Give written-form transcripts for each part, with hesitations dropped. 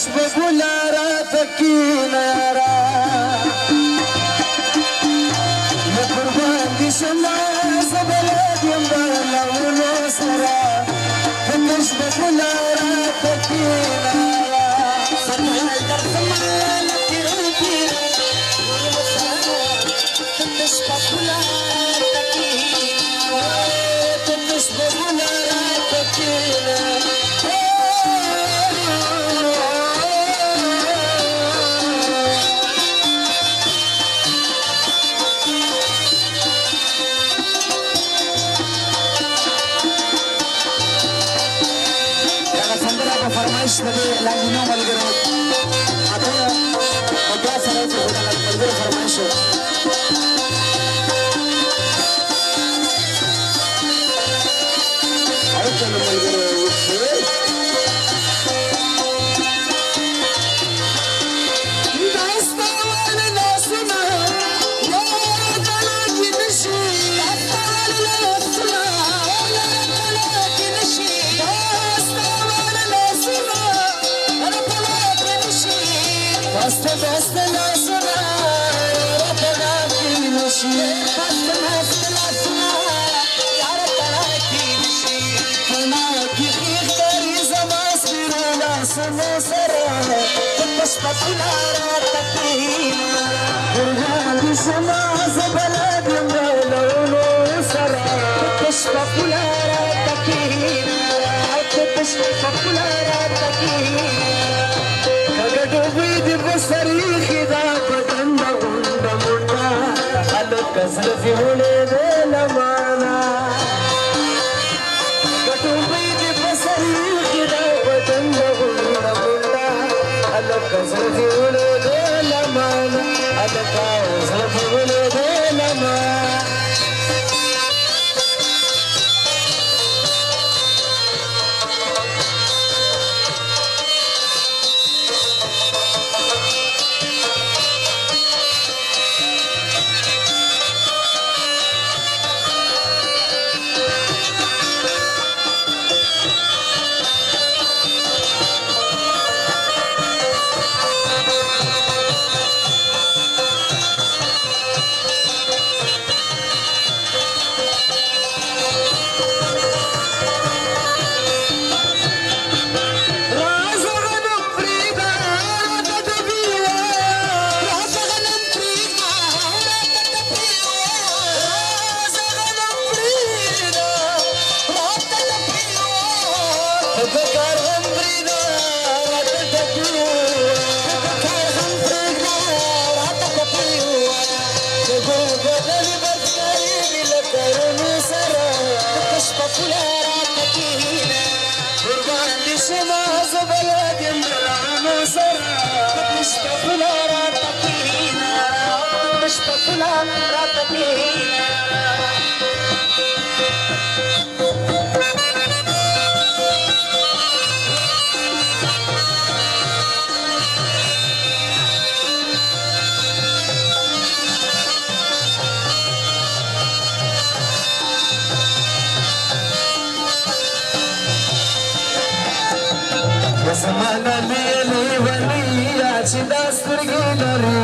بقولها تكينا يا را يا قربان دي شمع زبلات يمبالا ونصرا كنتش بقولها تكينا يا را فتح الدرس مالك يركينا كنتش بقولها تكينا كنتش بقولها تكينا فرمائش لدي لانجنو ملګرو اته بیا سره چې ملګرو فرمائشو اته ملګرو بست لاسنا ربنا في نشي بست لاسنا يا ربنا في نشي كنا كيف تري زمان سيرونا سمسرا كنتش بقولها تكينا قربان سما زبلاد يملون سرا كنتش بقولها تكينا كنتش بقولها تكينا بسريخي دا بدن دا غندا مندا خلق زلفي ولد لمانا كتو بيدي بسريخي دا بدن دا غندا مندا خلق زلفي ولد لمانا خلق زلفي ولد لمانا زمانه لیلی ولیا چې دا سترګې لري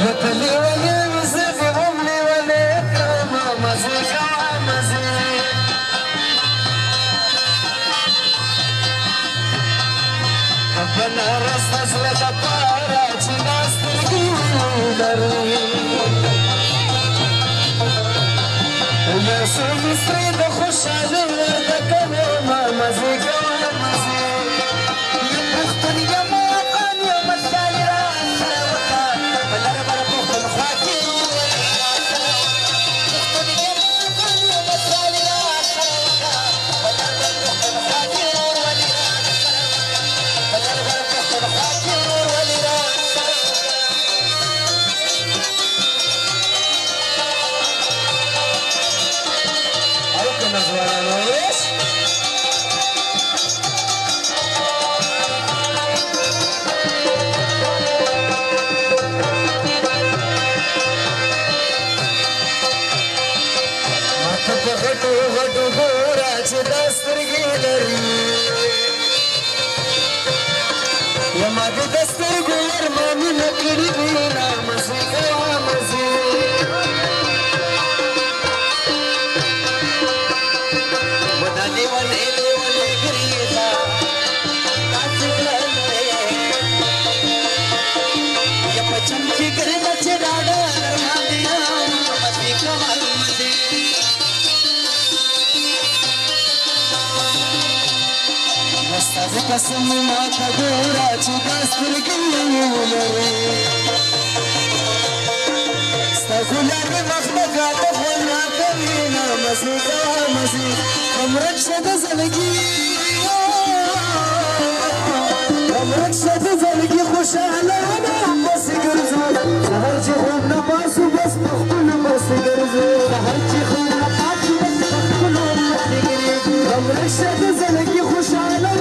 لکه لیولې مې زه دې هم لیولې کړمه مزې کوه مزې بنارس د زړه دپاره چې دا سترګې لري یو څو مصري د خوشحالۍ ورته کومه مزې کوه مزې یم پښتون یم افغان یم سیالي راسره وکړه په لر بر پښتون خوا کې وولې راسره پښتون یم افغان یم سیالي راسره وکړه په لر بر پښتون خوا کې وولې راسره په لر بر پښتون خوا کې وولې راسره Nós vamos دې د سترګو ارمانونه کړي دي نامزې کوه مزې ودا لیونې لیونې ګریدا داسې کړلې یا په چم کې ګرځه چې ډاډه ارمان دي مزې کوه مزې ستاسو قسم ماته ګوره چې دا سترګې ولرې ستا ګلابي مخ به کاته خوند راکوي نه مزې کوه مزې کمرک شه د زړګي کمرک شه د زړګي خوشحاله نه پسې ګرځو سهار چې خوب نه پاسو بس په خپلو پسې ګرځو سهار چې خوب نه پاسو بس په خپلو پسې ګرځو کمرک شه د زړګي خوشحاله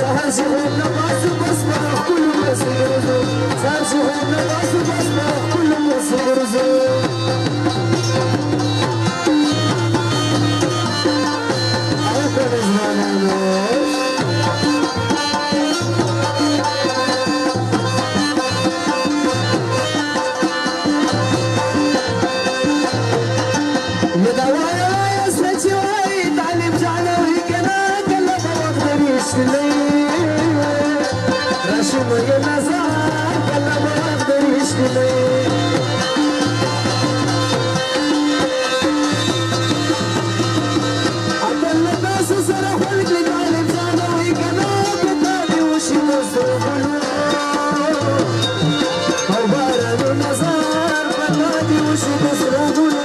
سهار چې خوب نه پاسو بس په خپلو پسې ګرځو سهار چې خوب نه پاسو بس په خپلو پسې ګرځو او کله ځوانانو دا وایه وایه زړه چې وایي طالب جانه وي که نه کله به وخت د رښتینۍ راشي مو یې نظر کله به وخت د رښتینۍ اتل له تاسو سره خوند کړي طالب جانه وي که نه که تا دې وشي د سترګلو او بارانو نظر په تا دې وشي د سترګلو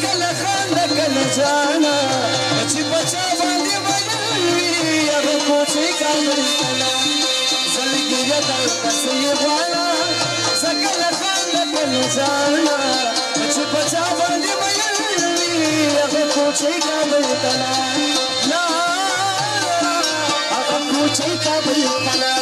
کله خنده کله جانا چې بچا باندې بدلوي هغه کوچې کامل کله زړګیه د پسې غواړه کله خنده کله جانا چې بچا باندې بدلوي هغه کوچې کامل کله لا هغه کوچې کامل کله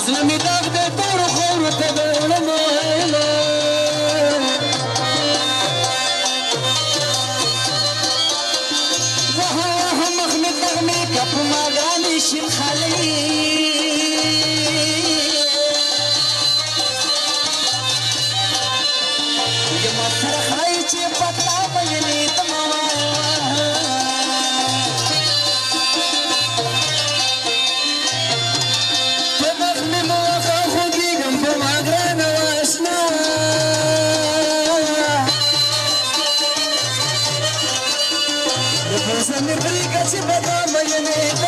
زلمي داغ د تور خور ته ولما وهو مخمد نغمي كف ما غاني شيل خالي يما فرخ راي چې پتا مې تمام زمي بريقة بدا ما ينيت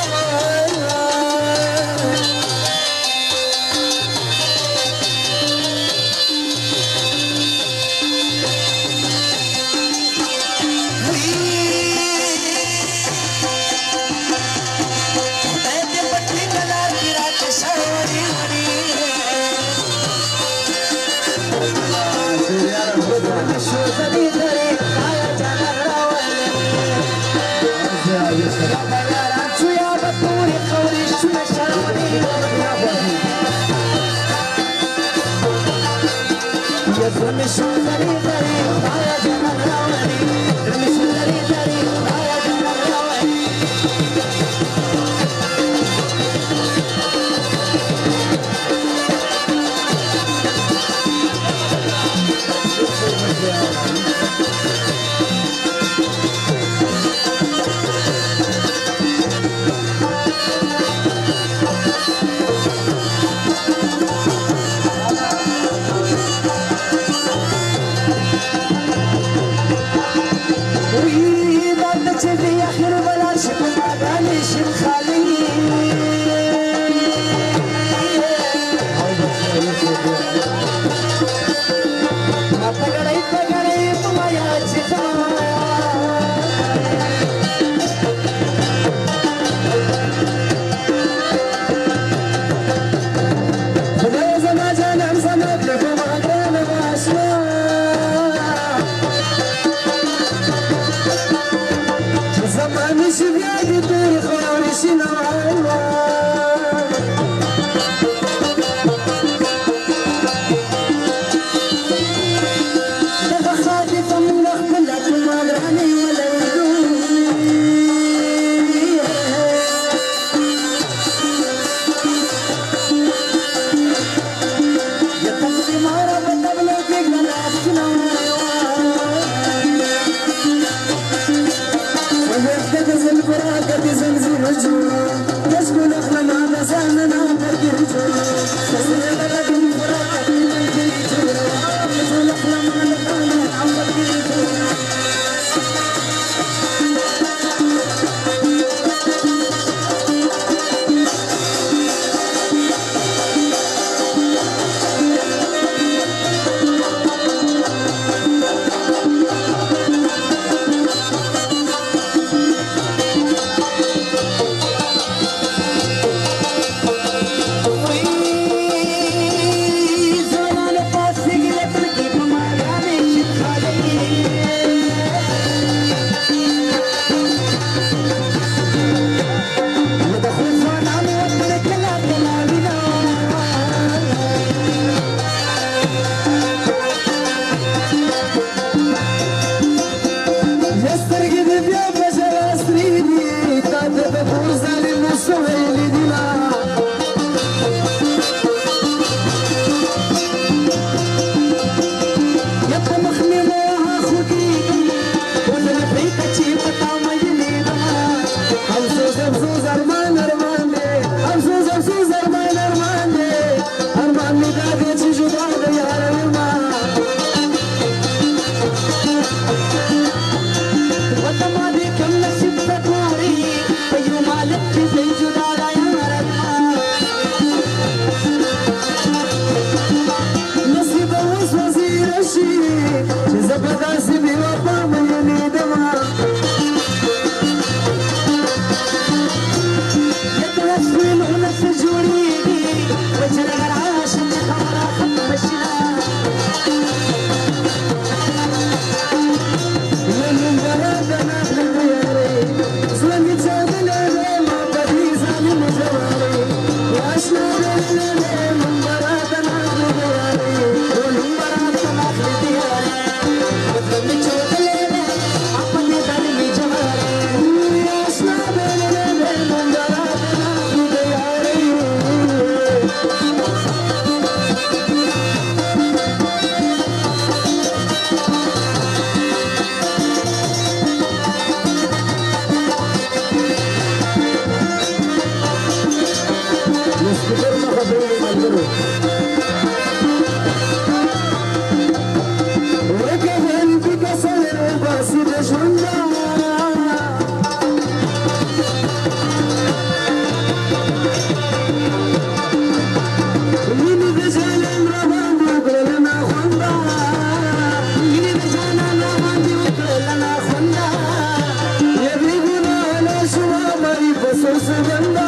सुगंधा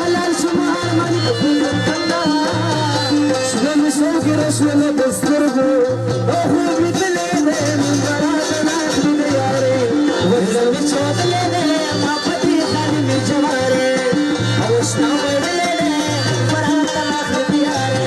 हलाल शुमार मालिक फुलंदा स्वयं शौकीर स्वयं दस्तुर्गो ओहो बितले दे मुबारक नाथ दे यारे वजन बिछोदले दे मापती खाली में जवारे अवश्ना वडले दे मुबारक नाथ दे यारे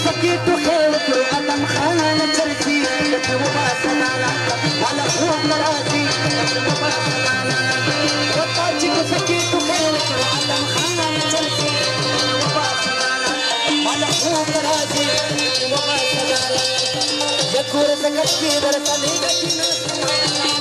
سكيت وخيرك وقدم خانة تركي لك وباسل على على خوف مراتي لك وباسل على وطاجك سكيت وخيرك وقدم خانة تركي لك وباسل على خوف مراتي لك وباسل على يكور سكت في برسالي لك